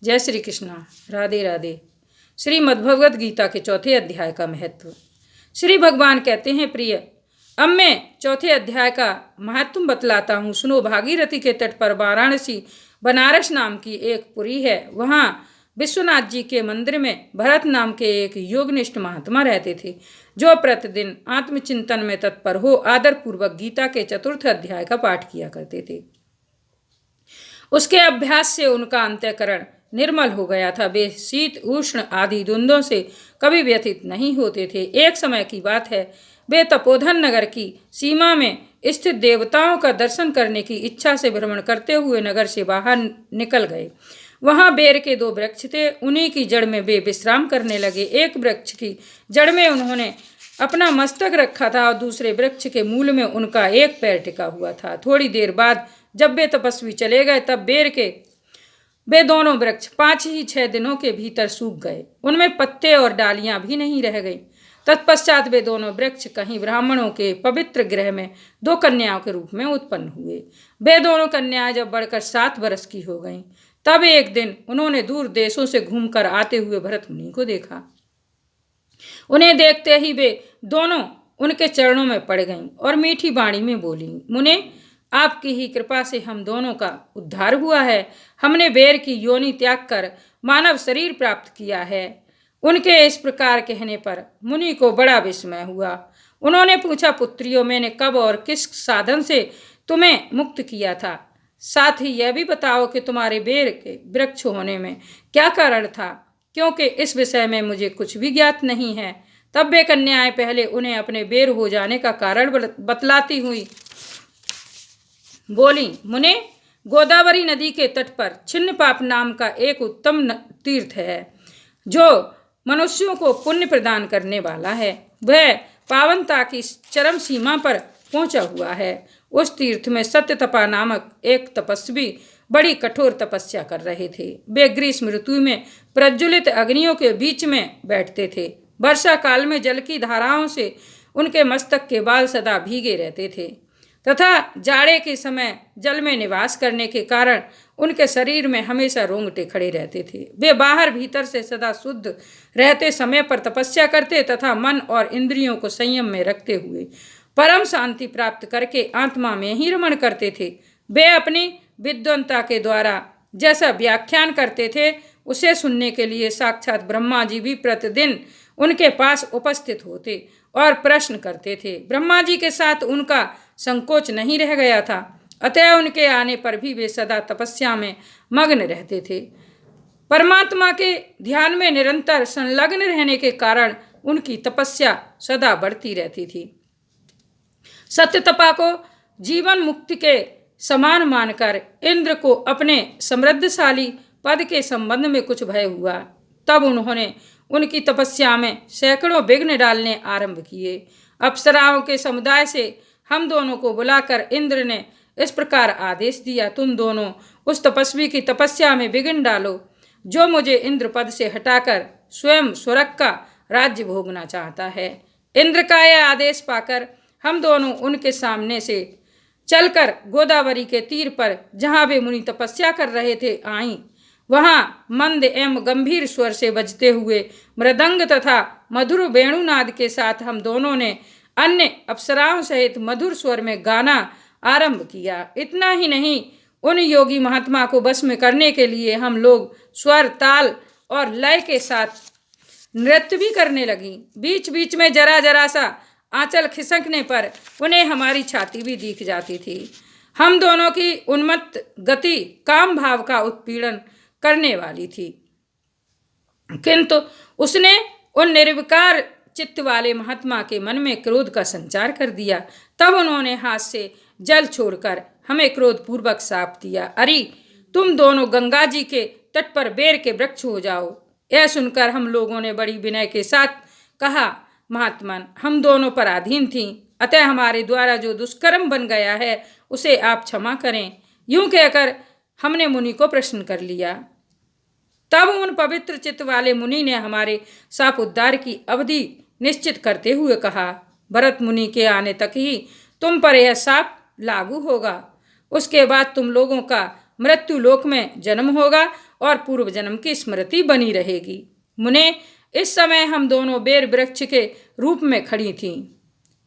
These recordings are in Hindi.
जय श्री कृष्णा। राधे राधे। श्रीमद्भगवद गीता के चौथे अध्याय का महत्व। श्री भगवान कहते हैं, प्रिय, अब मैं चौथे अध्याय का महत्व बतलाता हूँ। सुनो। भागीरथी के तट पर वाराणसी बनारस नाम की एक पुरी है। वहाँ विश्वनाथ जी के मंदिर में भरत नाम के एक योगनिष्ठ महात्मा रहते थे, जो प्रतिदिन आत्मचिंतन में तत्पर हो आदरपूर्वक गीता के चतुर्थ अध्याय का पाठ किया करते थे। उसके अभ्यास से उनका अंतःकरण निर्मल हो गया था। वे शीत उष्ण आदि द्वंद्वों से कभी व्यथित नहीं होते थे। एक समय की बात है, वे तपोधन नगर की सीमा में स्थित देवताओं का दर्शन करने की इच्छा से भ्रमण करते हुए नगर से बाहर निकल गए। वहां बेर के 2 वृक्ष थे। उन्हीं की जड़ में वे विश्राम करने लगे। एक वृक्ष की जड़ में उन्होंने अपना मस्तक रखा था और दूसरे वृक्ष के मूल में उनका एक पैर टिका हुआ था। थोड़ी देर बाद जब वे तपस्वी चले गए, तब बेर के वे दोनों वृक्ष 5 ही 6 दिनों के भीतर सूख गए। उनमें पत्ते और डालियां भी नहीं रह गई। तत्पश्चात वे दोनों वृक्ष कहीं ब्राह्मणों के पवित्र गृह में 2 कन्याओं के रूप में उत्पन्न हुए। वे दोनों कन्याएं जब बढ़कर 7 वर्ष की हो गईं, तब एक दिन उन्होंने दूर देशों से घूमकर आते हुए भरत मुनि को देखा। उन्हें देखते ही वे दोनों उनके चरणों में पड़ गईं और मीठी वाणी में बोली, मुने, आपकी ही कृपा से हम दोनों का उद्धार हुआ है। हमने बेर की योनि त्याग कर मानव शरीर प्राप्त किया है। उनके इस प्रकार कहने पर मुनि को बड़ा विस्मय हुआ। उन्होंने पूछा, पुत्रियों, मैंने कब और किस साधन से तुम्हें मुक्त किया था? साथ ही यह भी बताओ कि तुम्हारे बेर के वृक्ष होने में क्या कारण था, क्योंकि इस विषय में मुझे कुछ भी ज्ञात नहीं है। तब वे कन्याएं पहले उन्हें अपने बेर हो जाने का कारण बतलाती हुई बोली, मुने, गोदावरी नदी के तट पर छिन्नपाप नाम का एक उत्तम तीर्थ है, जो मनुष्यों को पुण्य प्रदान करने वाला है। वह पावनता की चरम सीमा पर पहुंचा हुआ है। उस तीर्थ में सत्यतपा नामक एक तपस्वी बड़ी कठोर तपस्या कर रहे थे। वे ग्रीष्म ऋतु में प्रज्वलित अग्नियों के बीच में बैठते थे। वर्षा काल में जल की धाराओं से उनके मस्तक के बाल सदा भीगे रहते थे तथा जाड़े के समय जल में निवास करने के कारण उनके शरीर में हमेशा रोंगटे खड़े रहते थे। वे बाहर भीतर से सदा शुद्ध रहते समय पर तपस्या करते तथा मन और इंद्रियों को संयम में रखते हुए परम शांति प्राप्त करके आत्मा में ही रमण करते थे। वे अपनी विद्वत्ता के द्वारा जैसा व्याख्यान करते थे, उसे सुनने के लिए साक्षात ब्रह्मा जी भी प्रतिदिन उनके पास उपस्थित होते और प्रश्न करते थे। ब्रह्मा जी के साथ उनका संकोच नहीं रह गया था, अतः उनके आने पर भी वे सदा तपस्या में मग्न रहते थे। परमात्मा के ध्यान में निरंतर संलग्न रहने के कारण उनकी तपस्या सदा बढ़ती रहती थी। सत्यतपा को जीवन मुक्ति के समान मानकर इंद्र को अपने समृद्धशाली पद के संबंध में कुछ भय हुआ। तब उन्होंने उनकी तपस्या में सैकड़ों विघ्न डालने आरंभ किए। अप्सराओं के समुदाय से हम दोनों को बुलाकर इंद्र ने इस प्रकार आदेश दिया, तुम दोनों उस तपस्वी की तपस्या में विघ्न डालो, जो मुझे इंद्र पद से हटाकर स्वयं स्वर्ग का राज्य भोगना चाहता है। इंद्र का यह आदेश पाकर हम दोनों उनके सामने से चलकर गोदावरी के तीर पर, जहाँ वे मुनि तपस्या कर रहे थे, आईं। वहाँ मंद एवं गंभीर स्वर से बजते हुए मृदंग तथा मधुर वेणुनाद के साथ हम दोनों ने अन्य अप्सराओं सहित मधुर स्वर में गाना आरंभ किया। इतना ही नहीं, उन योगी महात्मा को वश में करने के लिए हम लोग स्वर, ताल और लय के साथ नृत्य भी करने लगी। बीच बीच में जरा जरा सा आंचल खिसकने पर उन्हें हमारी छाती भी दिख जाती थी। हम दोनों की उन्मत्त गति काम भाव का उत्पीड़न करने वाली थी, किंतु उसने उन निर्विकार चित्त वाले महात्मा के मन में क्रोध का संचार कर दिया। तब उन्होंने हाथ से जल छोड़कर हमें क्रोधपूर्वक शाप दिया, अरे तुम दोनों गंगा जी के तट पर बेर के वृक्ष हो जाओ। यह सुनकर हम लोगों ने बड़ी विनय के साथ कहा, महात्मन, हम दोनों पराधीन थीं, अतः हमारे द्वारा जो दुष्कर्म बन गया है उसे आप क्षमा करें। यूं कहकर हमने मुनि को प्रश्न कर लिया। तब उन पवित्र चित्त वाले मुनि ने हमारे शाप उद्धार की अवधि निश्चित करते हुए कहा, भरत मुनि के आने तक ही तुम पर यह शाप लागू होगा। उसके बाद तुम लोगों का मृत्यु लोक में जन्म होगा और पूर्व जन्म की स्मृति बनी रहेगी। मुने, इस समय हम दोनों बेर वृक्ष के रूप में खड़ी थीं।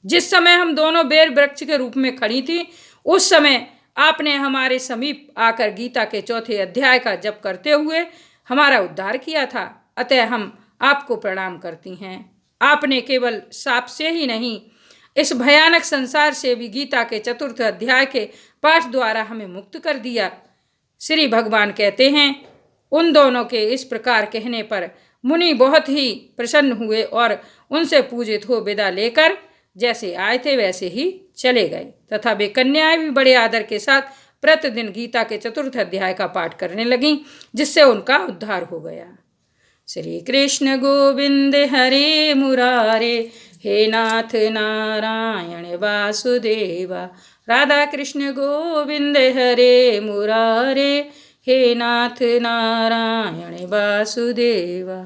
जिस समय हम दोनों बेर वृक्ष के रूप में खड़ी थीं, उस समय आपने हमारे समीप आकर गीता के चौथे अध्याय का जप करते हुए हमारा उद्धार किया था। अतः हम आपको प्रणाम करती हैं। आपने केवल शाप से ही नहीं, इस भयानक संसार से भी गीता के चतुर्थ अध्याय के पाठ द्वारा हमें मुक्त कर दिया। श्री भगवान कहते हैं, उन दोनों के इस प्रकार कहने पर मुनि बहुत ही प्रसन्न हुए और उनसे पूजित हो विदा लेकर जैसे आए थे वैसे ही चले गए तथा वे कन्याएं भी बड़े आदर के साथ प्रतिदिन गीता के चतुर्थ अध्याय का पाठ करने लगीं, जिससे उनका उद्धार हो गया। श्री कृष्ण गोविंद हरे मुरारे, हे नाथ नारायण वासुदेवा। राधा कृष्ण गोविंद हरे मुरारे, हे नाथ नारायण वासुदेवा।